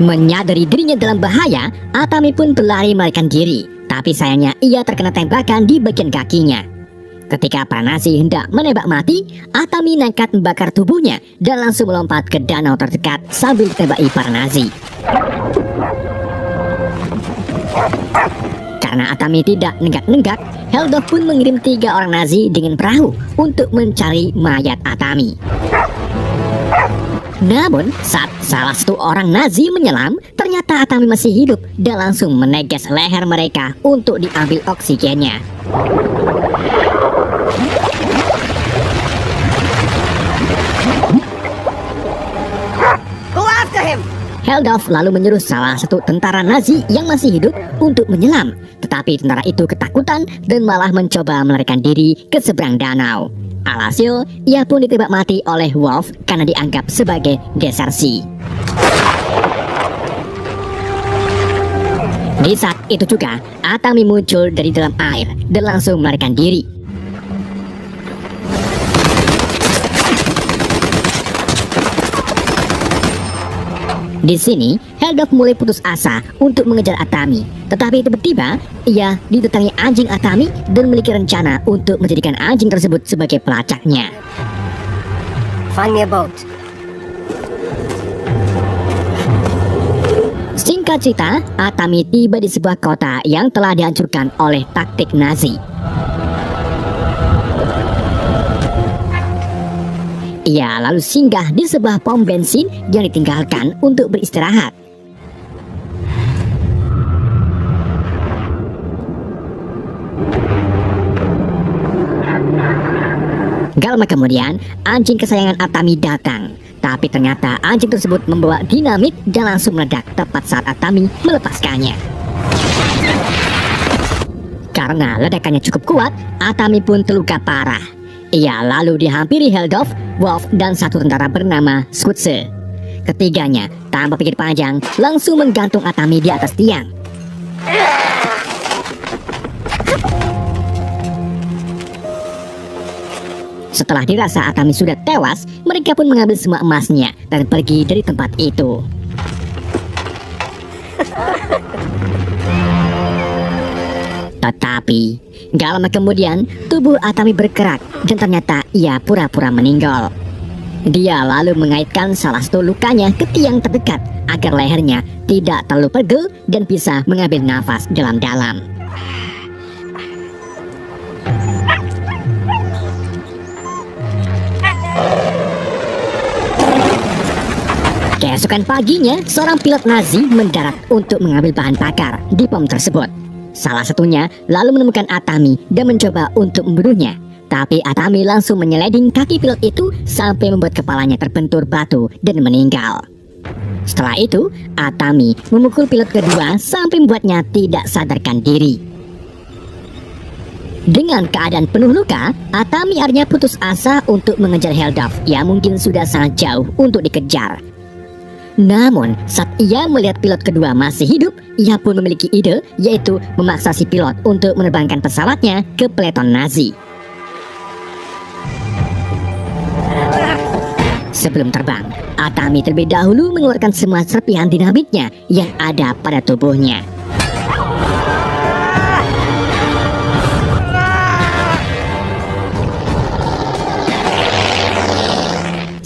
Menyadari dirinya dalam bahaya, Atami pun berlari melarikan diri. Tapi sayangnya ia terkena tembakan di bagian kakinya. Ketika para Nazi hendak menembak mati, Atami nekat membakar tubuhnya dan langsung melompat ke danau terdekat sambil ditembaki para Nazi. Karena Atami tidak nenggak-nenggak, Heldov pun mengirim 3 orang Nazi dengan perahu untuk mencari mayat Atami. Namun, saat salah satu orang Nazi menyelam, ternyata Atami masih hidup dan langsung meneges leher mereka untuk diambil oksigennya. Go after him! Heldov lalu menyuruh salah satu tentara Nazi yang masih hidup untuk menyelam. Tetapi tentara itu ketakutan dan malah mencoba melarikan diri ke seberang danau. Alhasil, ia pun ditembak mati oleh Wolf karena dianggap sebagai desersi. Di saat itu juga, Atami muncul dari dalam air dan langsung melarikan diri. Di sini, Heldov mulai putus asa untuk mengejar Atami. Tetapi tiba-tiba, ia didatangi anjing Atami dan memiliki rencana untuk menjadikan anjing tersebut sebagai pelacaknya. Find me a boat. Singkat cerita, Atami tiba di sebuah kota yang telah dihancurkan oleh taktik Nazi. Ia lalu singgah di sebuah pom bensin yang ditinggalkan untuk beristirahat. Gak lama kemudian, anjing kesayangan Atami datang. Tapi ternyata anjing tersebut membawa dinamit dan langsung meledak tepat saat Atami melepaskannya. Karena ledakannya cukup kuat, Atami pun terluka parah. Ia lalu dihampiri Heldov, Wolf, dan satu tentara bernama Skutse. Ketiganya, tanpa pikir panjang, langsung menggantung Atami di atas tiang. Setelah dirasa Atami sudah tewas, mereka pun mengambil semua emasnya dan pergi dari tempat itu. Tetapi, gak lama kemudian, tubuh Atami bergerak dan ternyata ia pura-pura meninggal. Dia lalu mengaitkan salah satu lukanya ke tiang terdekat agar lehernya tidak terlalu pegel dan bisa mengambil nafas dalam-dalam. Keesokan paginya, seorang pilot Nazi mendarat untuk mengambil bahan bakar di pom tersebut. Salah satunya lalu menemukan Atami dan mencoba untuk membunuhnya. Tapi Atami langsung menyeleding kaki pilot itu sampai membuat kepalanya terbentur batu dan meninggal. Setelah itu, Atami memukul pilot kedua sampai membuatnya tidak sadarkan diri. Dengan keadaan penuh luka, Atami akhirnya putus asa untuk mengejar Heldov yang mungkin sudah sangat jauh untuk dikejar. Namun, saat ia melihat pilot kedua masih hidup, ia pun memiliki ide, yaitu memaksa si pilot untuk menerbangkan pesawatnya ke peleton Nazi. Sebelum terbang, Atami terlebih dahulu mengeluarkan semua serpihan dinamitnya yang ada pada tubuhnya.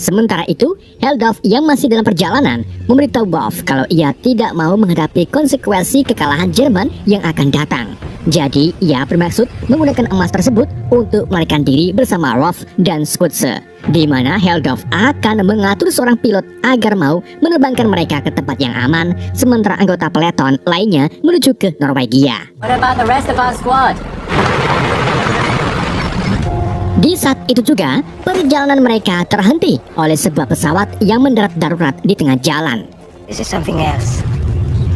Sementara itu, Heldov yang masih dalam perjalanan memberitahu Wolf kalau ia tidak mau menghadapi konsekuensi kekalahan Jerman yang akan datang. Jadi, ia bermaksud menggunakan emas tersebut untuk melarikan diri bersama Wolf dan Skutse, di mana Heldov akan mengatur seorang pilot agar mau menerbangkan mereka ke tempat yang aman, sementara anggota peleton lainnya menuju ke Norwegia. What about the rest of our squad? Di saat itu juga, perjalanan mereka terhenti oleh sebuah pesawat yang mendarat darurat di tengah jalan. This is something else.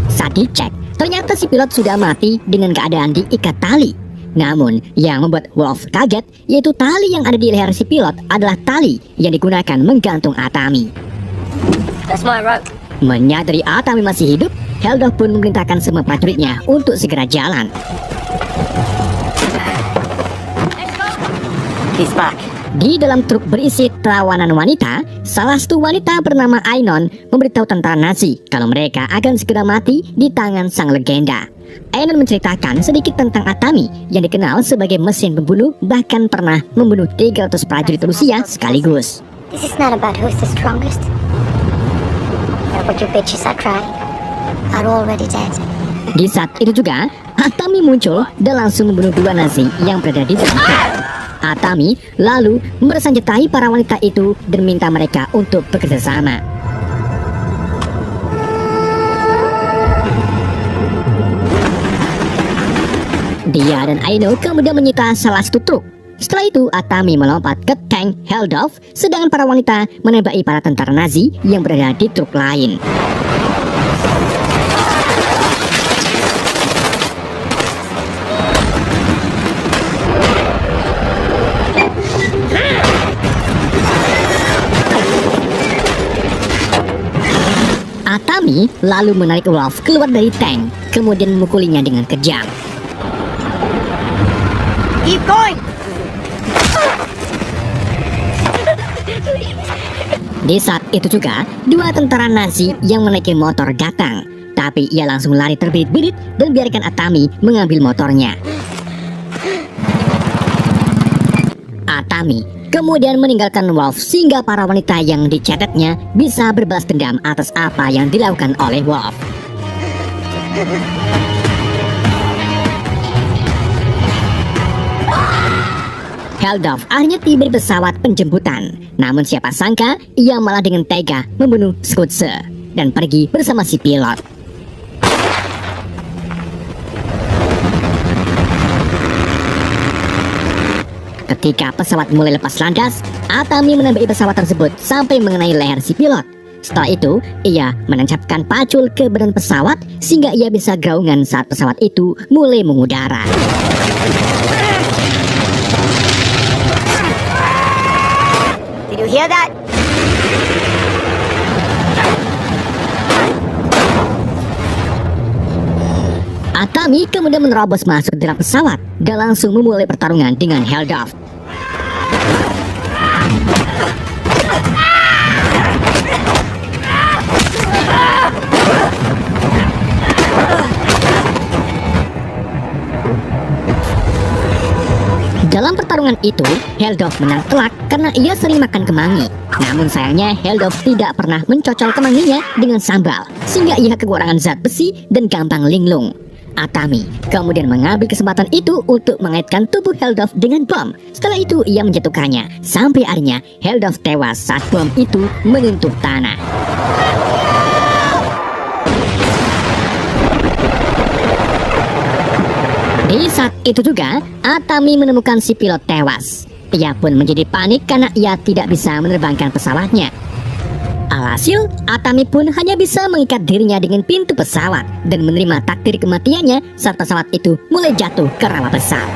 Saat dicek, ternyata si pilot sudah mati dengan keadaan diikat tali. Namun, yang membuat Wolf kaget, yaitu tali yang ada di leher si pilot adalah tali yang digunakan menggantung Atami. That's my rope. Menyadari Atami masih hidup, Heldov pun memerintahkan semua prajuritnya untuk segera jalan. He's back. Di dalam truk berisi tawanan wanita, salah satu wanita bernama Ainon memberitahu tentara Nazi kalau mereka akan segera mati di tangan sang legenda. Ainon menceritakan sedikit tentang Atami yang dikenal sebagai mesin pembunuh, bahkan pernah membunuh 300 prajurit Rusia sekaligus. This is not about who's the strongest. But you bitches are crying. Are already dead. Di saat itu juga, Atami muncul dan langsung membunuh 2 Nazi yang berada di dalam truk. Atami lalu bersenjatai para wanita itu dan minta mereka untuk bekerja sama. Dia dan Aino kemudian menyita salah satu truk. Setelah itu, Atami melompat ke tank Heldorf, sedangkan para wanita menembaki para tentara Nazi yang berada di truk lain. Atami lalu menarik Wolf keluar dari tank, kemudian memukulinya dengan kejam. Keep going! Di saat itu juga, 2 tentara Nazi yang menaiki motor datang, tapi ia langsung lari terbirit-birit dan biarkan Atami mengambil motornya. Atami kemudian meninggalkan Wolf sehingga para wanita yang dicetetnya bisa berbalas dendam atas apa yang dilakukan oleh Wolf. Heldorf akhirnya tiba di pesawat penjemputan. Namun siapa sangka ia malah dengan tega membunuh Schutze dan pergi bersama si pilot. Ketika pesawat mulai lepas landas, Atami menembaki pesawat tersebut sampai mengenai leher si pilot. Setelah itu, ia menancapkan pacul ke badan pesawat sehingga ia bisa graungan saat pesawat itu mulai mengudara. Did you hear that? Atami kemudian menerobos masuk ke dalam pesawat dan langsung memulai pertarungan dengan Heldorf. Dalam pertarungan itu, Heldorf menang telak karena ia sering makan kemangi. Namun sayangnya Heldorf tidak pernah mencocol kemanginya dengan sambal, sehingga ia kekurangan zat besi dan gampang linglung. Atami kemudian mengambil kesempatan itu untuk mengaitkan tubuh Heldorf dengan bom. Setelah itu ia menjatuhkannya, sampai akhirnya Heldorf tewas saat bom itu menyentuh tanah. Di saat itu juga, Atami menemukan si pilot tewas. Ia pun menjadi panik karena ia tidak bisa menerbangkan pesawatnya. Alhasil, Atami pun hanya bisa mengikat dirinya dengan pintu pesawat dan menerima takdir kematiannya saat pesawat itu mulai jatuh ke rawa besar.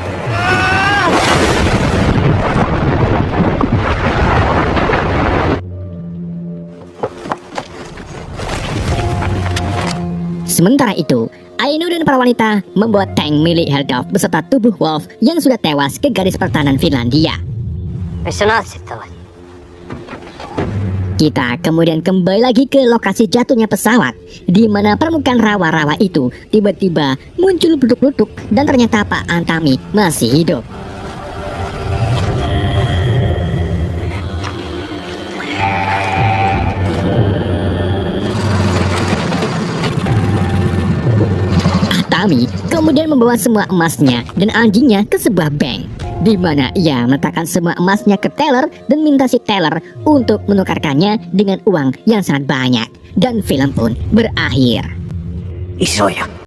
Sementara itu, Aino dan para wanita membawa tank milik Heldorf beserta tubuh Wolf yang sudah tewas ke garis pertahanan Finlandia. Kita kemudian kembali lagi ke lokasi jatuhnya pesawat, di mana permukaan rawa-rawa itu tiba-tiba muncul beletuk-beletuk dan ternyata Pak Atami masih hidup. Atami kemudian membawa semua emasnya dan anjingnya ke sebuah bank, di mana ia meletakkan semua emasnya ke teller dan minta si teller untuk menukarkannya dengan uang yang sangat banyak. Dan film pun berakhir. Isoya.